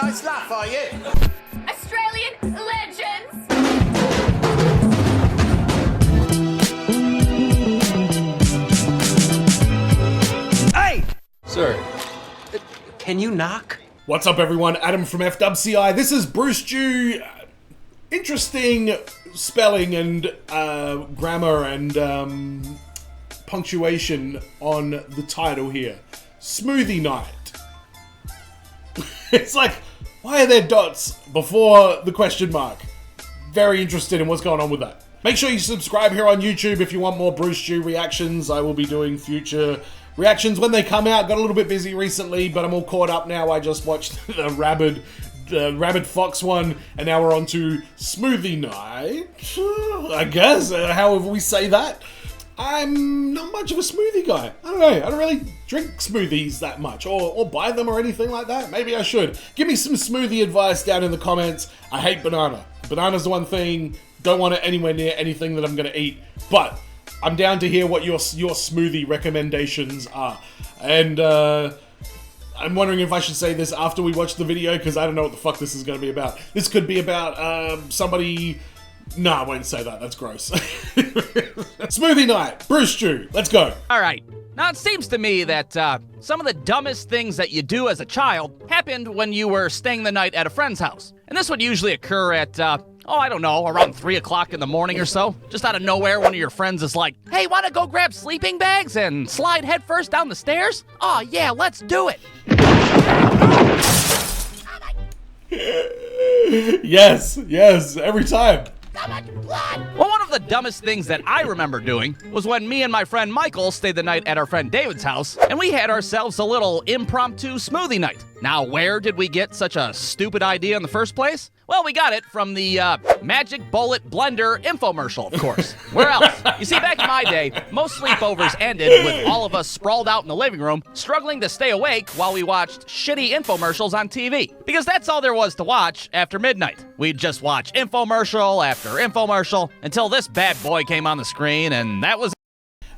nice laugh, are you? Australian legends! Hey! Sir, can you knock? What's up, everyone? Adam from FWCI. This is Brewstew. Interesting spelling and grammar and punctuation on the title here. Smoothie night. It's like, why are there dots before the question mark? Very interested in what's going on with that. Make sure you subscribe here on YouTube if you want more Brewstew reactions. I will be doing future reactions when they come out. Got a little bit busy recently, but I'm all caught up now. I just watched the Rabid Fox one, and now we're on to Smoothie night, I guess, however we say that. I'm not much of a smoothie guy. I don't know. I don't really drink smoothies that much or buy them or anything like that. Maybe I should. Give me some smoothie advice down in the comments. I hate banana. Banana's the one thing. Don't want it anywhere near anything that I'm going to eat. But I'm down to hear what your smoothie recommendations are. And I'm wondering if I should say this after we watch the video, because I don't know what the fuck this is going to be about. This could be about somebody... No, I won't say that. That's gross. Smoothie night. Brewstew. Let's go. All right. Now, it seems to me that some of the dumbest things that you do as a child happened when you were staying the night at a friend's house. And this would usually occur at, I don't know, around 3 o'clock in the morning or so. Just out of nowhere, one of your friends is like, hey, want to go grab sleeping bags and slide headfirst down the stairs? Oh, yeah, let's do it. Yes, every time. Well, one of the dumbest things that I remember doing was when me and my friend Michael stayed the night at our friend David's house, and we had ourselves a little impromptu smoothie night. Now, where did we get such a stupid idea in the first place? Well, we got it from the Magic Bullet Blender infomercial, of course. Where else? You see, back in my day, most sleepovers ended with all of us sprawled out in the living room, struggling to stay awake while we watched shitty infomercials on TV. Because that's all there was to watch after midnight. We'd just watch infomercial after infomercial until this bad boy came on the screen, and that was...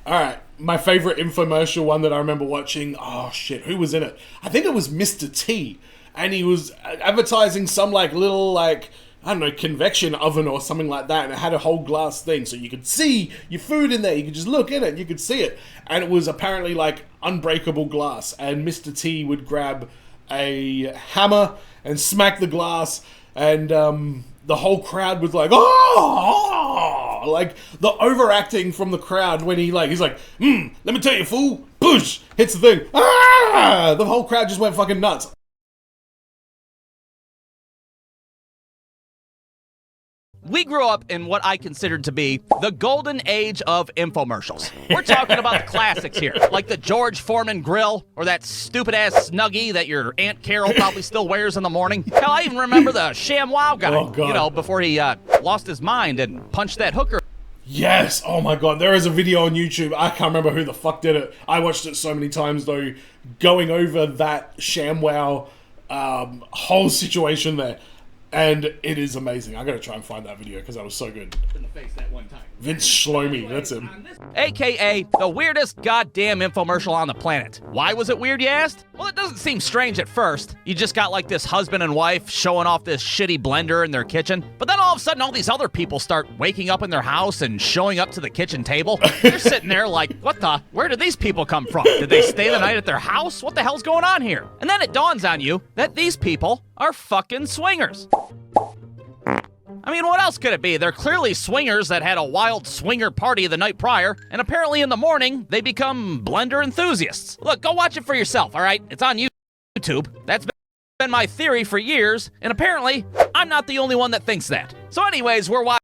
Alright, my favorite infomercial one that I remember watching, oh shit, who was in it? I think it was Mr. T, and he was advertising some little I don't know, convection oven or something like that, and it had a whole glass thing, so you could see your food in there, you could just look in it, you could see it, and it was apparently unbreakable glass, and Mr. T would grab a hammer and smack the glass, and the whole crowd was like, oh, like the overacting from the crowd when he's like, let me tell you, fool, push, hits the thing, the whole crowd just went fucking nuts. We grew up in what I considered to be the golden age of infomercials. We're talking about the classics here, like the George Foreman grill, or that stupid-ass Snuggie that your Aunt Carol probably still wears in the morning. Hell, I even remember the ShamWow guy, before he lost his mind and punched that hooker. Yes, oh my god, there is a video on YouTube, I can't remember who the fuck did it. I watched it so many times though, going over that ShamWow whole situation there. And it is amazing. I gotta try and find that video because that was so good. In the face that one time. Vince Shlomi, that's him. AKA the weirdest goddamn infomercial on the planet. Why was it weird, you asked? Well, it doesn't seem strange at first. You just got this husband and wife showing off this shitty blender in their kitchen. But then all of a sudden, all these other people start waking up in their house and showing up to the kitchen table. They're sitting there like, where did these people come from? Did they stay the night at their house? What the hell's going on here? And then it dawns on you that these people are fucking swingers. I mean, what else could it be? They're clearly swingers that had a wild swinger party the night prior, and apparently in the morning, they become blender enthusiasts. Look, go watch it for yourself, all right? It's on YouTube. That's been my theory for years, and apparently, I'm not the only one that thinks that. So anyways, we're watching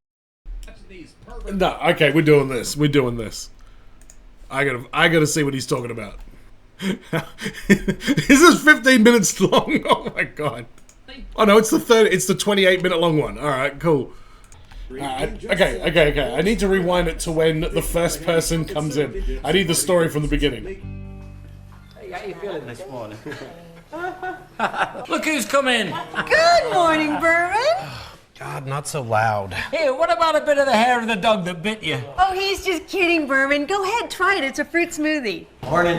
these perfect... No, okay, we're doing this. I gotta see what he's talking about. This is 15 minutes long, oh my god. Oh no, it's the 28-minute long one. Alright, cool. Okay. I need to rewind it to when the first person comes in. I need the story from the beginning. Hey, how you feeling this morning? Look who's come in. Good morning, Berman. God, not so loud. Here, what about a bit of the hair of the dog that bit you? Oh, he's just kidding, Berman. Go ahead, try it. It's a fruit smoothie. Morning.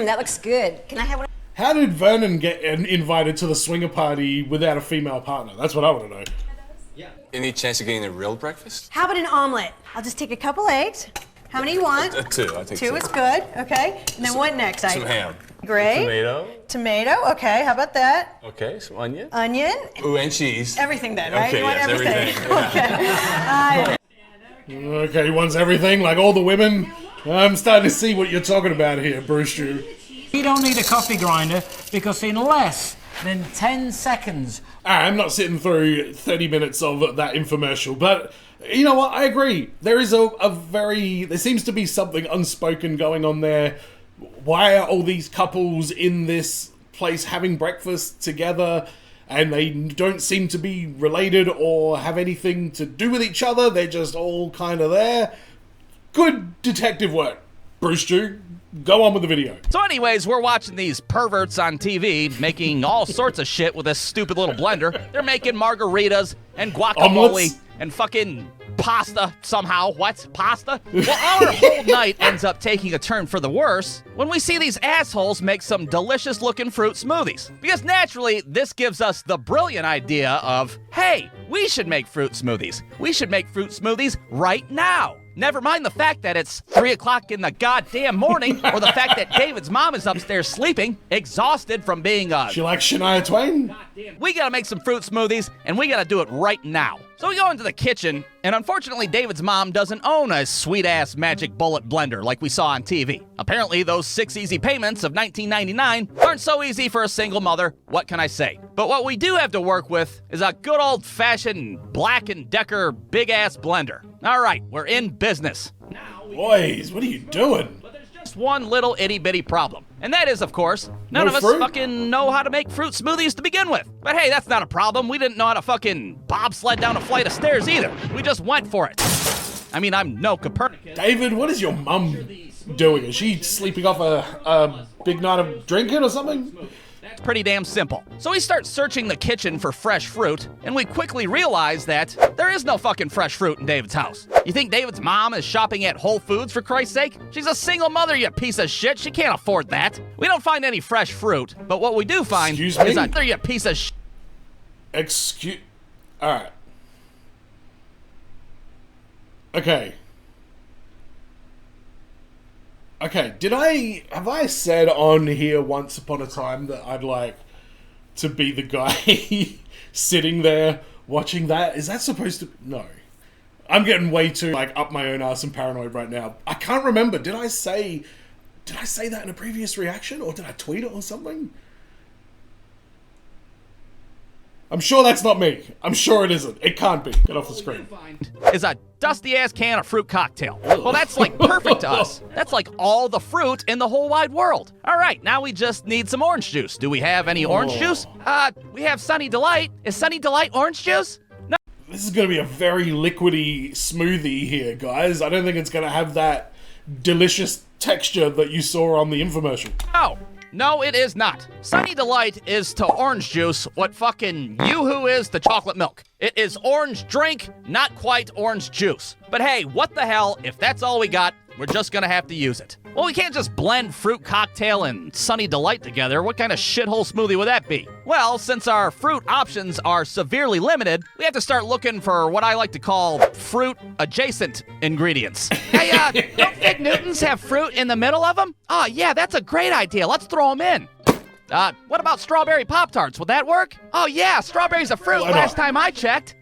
That looks good. Can I have one? How did Vernon get invited to the swinger party without a female partner? That's what I want to know. Any chance of getting a real breakfast? How about an omelet? I'll just take a couple eggs. How many you want? Two. I take two. Two is good. Okay. And then what next? Some ham. Great. Tomato. Tomato. Okay. How about that? Okay. Some onion. Onion. Ooh, and cheese. Everything then, right? Okay, You want yes, everything. Okay. Okay, he wants everything, like all the women. I'm starting to see what you're talking about here, Brewstew. You don't need a coffee grinder because in less than 10 seconds. I'm not sitting through 30 minutes of that infomercial, but you know what? I agree. There is there seems to be something unspoken going on there. Why are all these couples in this place having breakfast together and they don't seem to be related or have anything to do with each other? They're just all kind of there. Good detective work, Brewstew. Go on with the video. So anyways, we're watching these perverts on TV making all sorts of shit with this stupid little blender. They're making margaritas and guacamole Omelets? and fucking pasta somehow. What? Pasta? Well, our whole night ends up taking a turn for the worse when we see these assholes make some delicious looking fruit smoothies. Because naturally, this gives us the brilliant idea of, hey, we should make fruit smoothies. We should make fruit smoothies right now. Never mind the fact that it's 3 o'clock in the goddamn morning, or the fact that David's mom is upstairs sleeping, exhausted from being She likes Shania Twain? We gotta make some fruit smoothies, and we gotta do it right now. So we go into the kitchen, and unfortunately David's mom doesn't own a sweet-ass magic bullet blender like we saw on TV. Apparently those 6 easy payments of $19.99 aren't so easy for a single mother, what can I say? But what we do have to work with is a good old-fashioned Black & Decker big-ass blender. Alright, we're in business. Boys, what are you doing? Just one little itty-bitty problem. And that is, of course, none No of us fruit? fucking know how to make fruit smoothies to begin with. But hey, that's not a problem. We didn't know how to fucking bobsled down a flight of stairs either. We just went for it. I mean, I'm no Copernicus. David, what is your mum doing? Is she sleeping off a big night of drinking or something? It's pretty damn simple. So we start searching the kitchen for fresh fruit, and we quickly realize that there is no fucking fresh fruit in David's house. You think David's mom is shopping at Whole Foods, for Christ's sake? She's a single mother, you piece of shit. She can't afford that. We don't find any fresh fruit, but what we do find Excuse me? is a you piece of shit. Alright. Okay. Okay, have I said on here once upon a time that I'd like to be the guy sitting there watching that? Is that supposed to... No. I'm getting way too, like, up my own ass and paranoid right now. I can't remember. Did I say that in a previous reaction? Or did I tweet it or something? I'm sure that's not me. I'm sure it isn't. It can't be. Get off the screen. Is a dusty-ass can of fruit cocktail. Well, that's like perfect to us. That's like all the fruit in the whole wide world. All right, now we just need some orange juice. Do we have any orange juice? We have Sunny Delight. Is Sunny Delight orange juice? No. This is going to be a very liquidy smoothie here, guys. I don't think it's going to have that delicious texture that you saw on the infomercial. No, it is not. Sunny Delight is to orange juice what fucking Yoo-hoo is to chocolate milk. It is orange drink, not quite orange juice. But hey, what the hell, if that's all we got, we're just gonna have to use it. Well, we can't just blend fruit cocktail and Sunny Delight together. What kind of shithole smoothie would that be? Well, since our fruit options are severely limited, we have to start looking for what I like to call fruit-adjacent ingredients. Hey, don't Fig Newtons have fruit in the middle of them? Oh, yeah, that's a great idea. Let's throw them in. What about strawberry Pop-Tarts? Would that work? Oh, yeah, strawberries are fruit last time I checked.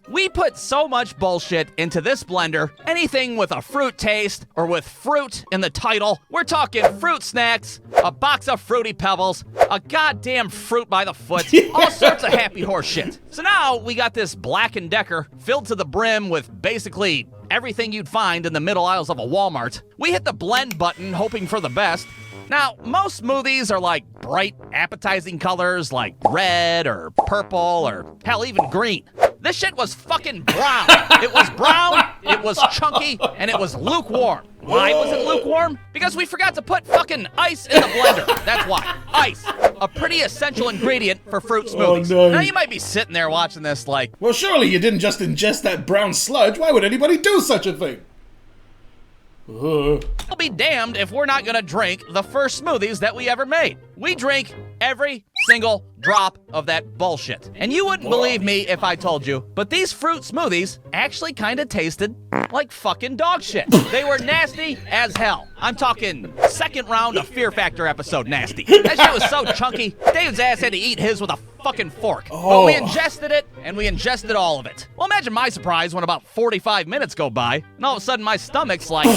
We put so much bullshit into this blender, anything with a fruit taste or with fruit in the title. We're talking fruit snacks, a box of Fruity Pebbles, a goddamn fruit by the foot, all sorts of happy horse shit. So now we got this Black & Decker filled to the brim with basically everything you'd find in the middle aisles of a Walmart. We hit the blend button hoping for the best. Now, most smoothies are like bright, appetizing colors like red or purple or hell, even green. This shit was fucking brown. It was brown, it was chunky, and it was lukewarm. Why was it lukewarm? Because we forgot to put fucking ice in the blender. That's why. Ice. A pretty essential ingredient for fruit smoothies. Oh, no. Now, you might be sitting there watching this like, well, surely you didn't just ingest that brown sludge. Why would anybody do such a thing? I'll be damned if we're not gonna drink the first smoothies that we ever made. We drink every single drop of that bullshit. And you wouldn't believe me if I told you, but these fruit smoothies actually kind of tasted like fucking dog shit. They were nasty as hell. I'm talking second round of Fear Factor episode nasty. That shit was so chunky, David's ass had to eat his with a fucking fork. But we ingested it, and we ingested all of it. Well, imagine my surprise when about 45 minutes go by, and all of a sudden my stomach's like...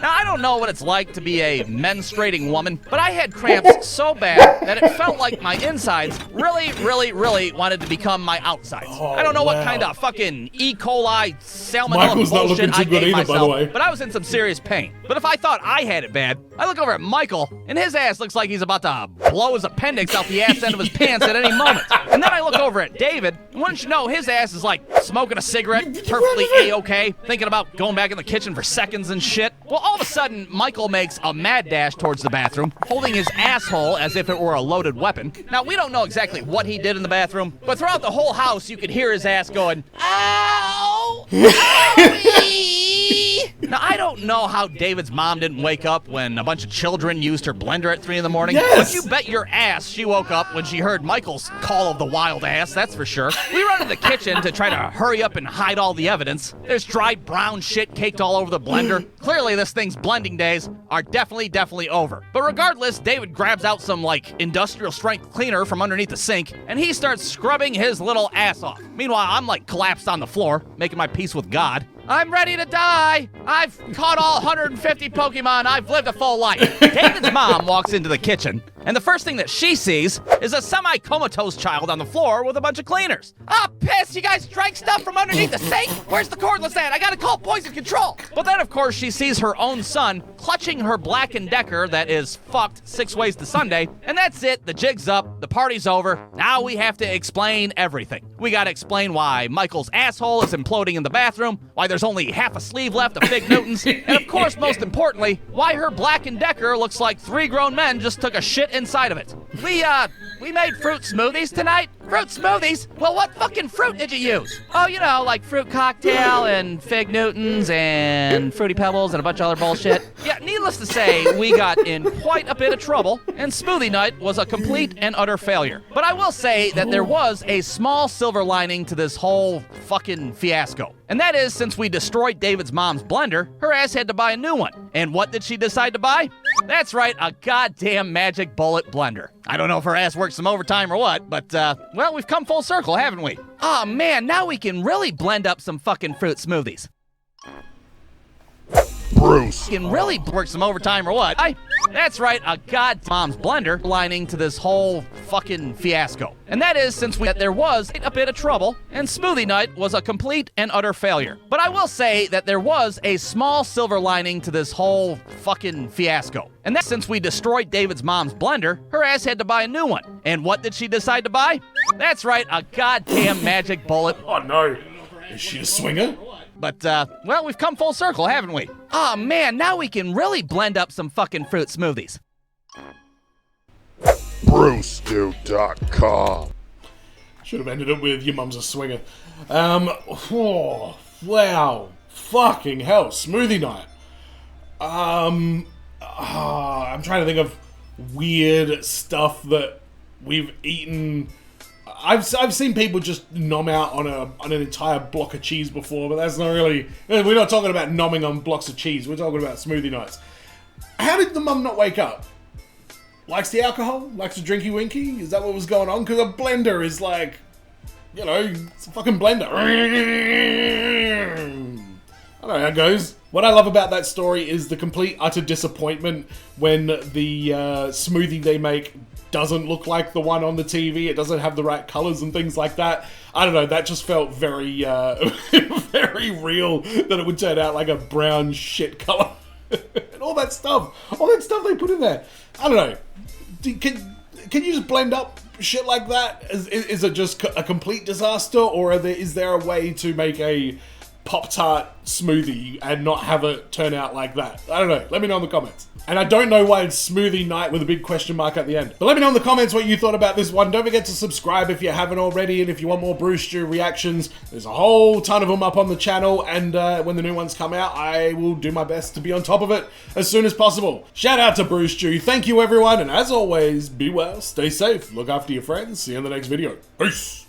Now, I don't know what it's like to be a menstruating woman, but I had cramps so bad that it felt like my insides really wanted to become my outsides. I don't know what kind of fucking E. coli, salmonella Michael's not bullshit looking too I good gave either, by the myself, way. but I was in some serious pain. But if I thought I had it bad, I look over at Michael, and his ass looks like he's about to blow his appendix out the ass end of his pants at any moment. And then I look over at David, and wouldn't you know, his ass is like smoking a cigarette, perfectly A-okay, thinking about going back in the kitchen for seconds and shit. Well, all of a sudden, Michael makes a mad dash towards the bathroom, holding his asshole as if it were a loaded weapon. Now, we don't know exactly what he did in the bathroom, but throughout the whole house, you could hear his ass going, ow! Owie! Now, I don't know how David's mom didn't wake up when a bunch of children used her blender at 3 in the morning. Yes! But you bet your ass she woke up when she heard Michael's call of the wild ass, that's for sure. We run to the kitchen to try to hurry up and hide all the evidence. There's dry brown shit caked all over the blender. Clearly, this thing's blending days are definitely over. But regardless, David grabs out some, like, industrial strength cleaner from underneath the sink, and he starts scrubbing his little ass off. Meanwhile, I'm, like, collapsed on the floor, making my peace with God. I'm ready to die. I've caught all 150 Pokemon. I've lived a full life. David's mom walks into the kitchen, and the first thing that she sees is a semi-comatose child on the floor with a bunch of cleaners. Ah, piss! You guys drank stuff from underneath the sink? Where's the cordless at? I gotta call poison control! But then, of course, she sees her own son clutching her Black & Decker that is fucked 6 ways to Sunday, and that's it. The jig's up. The party's over. Now we have to explain everything. We gotta explain why Michael's asshole is imploding in the bathroom, why there's only half a sleeve left of Fig Newtons, and of course, most importantly, why her Black & Decker looks like 3 grown men just took a shit inside of it. We made fruit smoothies tonight. Fruit smoothies? Well, what fucking fruit did you use? Oh, you know, like fruit cocktail and Fig Newtons and Fruity Pebbles and a bunch of other bullshit. Yeah, needless to say, we got in quite a bit of trouble, and smoothie night was a complete and utter failure. But I will say that there was a small silver lining to this whole fucking fiasco. And that is, since we destroyed David's mom's blender, her ass had to buy a new one. And what did she decide to buy? That's right, a goddamn magic bullet blender. I don't know if her ass worked some overtime or what, but, well, we've come full circle, haven't we? Aw, man, now we can really blend up some fucking fruit smoothies. Bruce. Can really work some overtime or what? That's right, a god mom's blender lining to this whole fucking fiasco. And that is, since there was a bit of trouble, and smoothie night was a complete and utter failure. But I will say that there was a small silver lining to this whole fucking fiasco. And that's since we destroyed David's mom's blender, her ass had to buy a new one. And what did she decide to buy? That's right, a goddamn magic bullet. Oh no. Is she a swinger? But, well, we've come full circle, haven't we? Aw, man, now we can really blend up some fucking fruit smoothies. Brewstew.com. Should have ended it with your mum's a swinger. Oh, wow. Fucking hell. Smoothie night. I'm trying to think of weird stuff that we've eaten. I've seen people just nom out on an entire block of cheese before, but that's not really... We're not talking about nomming on blocks of cheese. We're talking about smoothie nights. How did the mum not wake up? Likes the alcohol? Likes the drinky winky? Is that what was going on? Because a blender is like... You know, it's a fucking blender. I don't know how it goes. What I love about that story is the complete utter disappointment when the smoothie they make doesn't look like the one on the TV. It doesn't have the right colors and things like that. I don't know, that just felt very, very real that it would turn out like a brown shit color. And all that stuff they put in there. I don't know. Can you just blend up shit like that? Is it just a complete disaster, or is there a way to make a Pop-Tart smoothie and not have it turn out like that? I don't know. Let me know in the comments. And I don't know why it's smoothie night with a big question mark at the end. But let me know in the comments what you thought about this one. Don't forget to subscribe if you haven't already. And if you want more Brewstew reactions, there's a whole ton of them up on the channel. And when the new ones come out, I will do my best to be on top of it as soon as possible. Shout out to Brewstew. Thank you, everyone. And as always, be well, stay safe, look after your friends. See you in the next video. Peace.